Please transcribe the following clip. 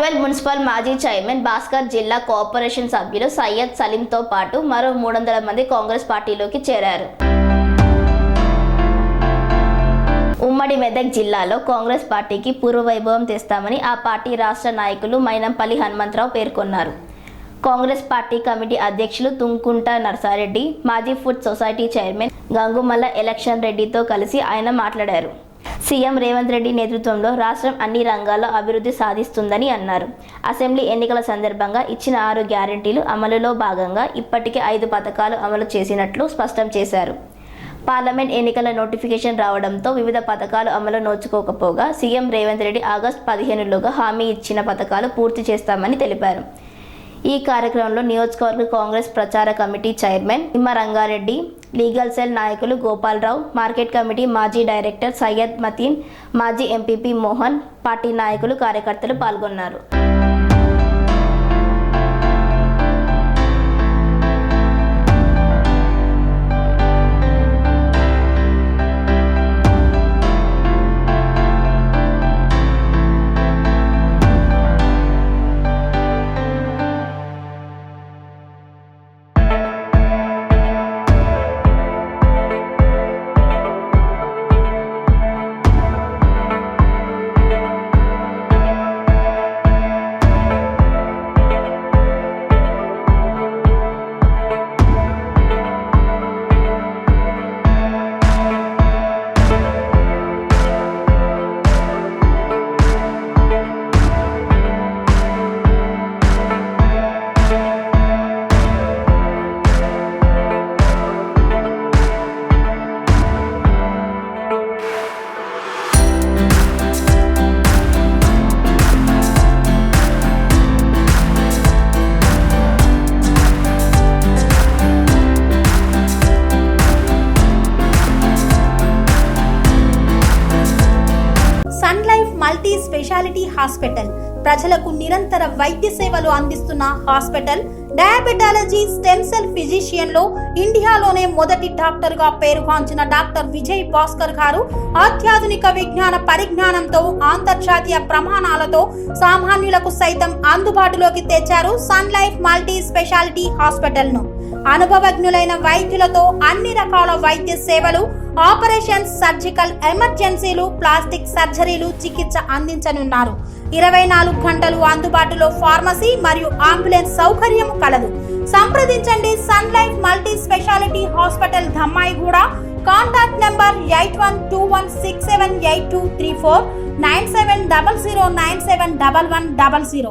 Gajwel municipal మాజీ chairman Bhaskar, జిల్లా cooperation సభ్యులు సయ్యద్ సలీంతో పాటు మరో 300 మంది కాంగ్రెస్ పార్టీలోకి చేరారు. ఉమ్మడి మెదక్ జిల్లాలో కాంగ్రెస్ పార్టీకి పూర్వవైభవం తెస్తామని ఆ పార్టీ రాష్ట్ర నాయకులు మైనంపల్లి హనుమంతరావు పేర్కొన్నారు. కాంగ్రెస్ పార్టీ కమిటీ అధ్యక్షులు తుంకుంట నర్సారెడ్డి, మాజీ food society chairman Gangumalla election రెడ్డితో కలిసి ఆయన మాట్లాడారు. సీఎం రేవంత్ రెడ్డి నేతృత్వంలో రాష్ట్రం అన్ని రంగాల్లో అభివృద్ధి సాధిస్తుందని అన్నారు. అసెంబ్లీ ఎన్నికల సందర్భంగా ఇచ్చిన 6 గ్యారెంటీలు అమలులో భాగంగా ఇప్పటికే 5 పథకాలు అమలు చేసినట్లు స్పష్టం చేశారు. పార్లమెంట్ ఎన్నికల నోటిఫికేషన్ రావడంతో వివిధ పథకాలు అమలు నోచుకోకపోగా సీఎం రేవంత్ రెడ్డి ఆగస్టు 15లోగా హామీ ఇచ్చిన పథకాలు పూర్తి చేస్తామని తెలిపారు. ఈ కార్యక్రమంలో నియోజకవర్గ కాంగ్రెస్ ప్రచార కమిటీ చైర్మన్ నిమ్మ రంగారెడ్డి, లీగల్ సెల్ నాయకులు గోపాలరావు, మార్కెట్ కమిటీ మాజీ డైరెక్టర్ సయ్యద్ మతీన్, మాజీ ఎంపీపీ మోహన్, పార్టీ నాయకులు, కార్యకర్తలు పాల్గొన్నారు. Sun Life multi speciality hospital ప్రజలకు నిరంతర వైద్య సేవలు అందిస్తున్న hospital. Diabetology, stem cell physician లో ఇండియాలోనే మొదటి డాక్టర్ గా పేరుగాంచిన డాక్టర్ విజయ్ భాస్కర్ గారు అత్యాధునిక విజ్ఞాన పరిజ్ఞానంతో అంతర్జాతీయ ప్రమాణాలతో సామాన్యులకు సైతం అందుబాటులోకి తెచ్చారు Sun Life multi speciality hospital ను. అనుభవజ్ఞులైన వైద్యులతో అన్ని రకాల వైద్య సేవలు, ఆపరేషన్స్, సర్జికల్ ఎమర్జెన్సీలు, ప్లాస్టిక్ సర్జరీలు, చికిత్స అందించనున్నారు. 24 గంటలు అందుబాటులో ఫార్మసీ మరియు అంబులెన్స్ సౌకర్యం కలదు. సంప్రదించండి Sun Life multi speciality hospital, Dhammaiguda. Contact number 8121678234, 9700971100.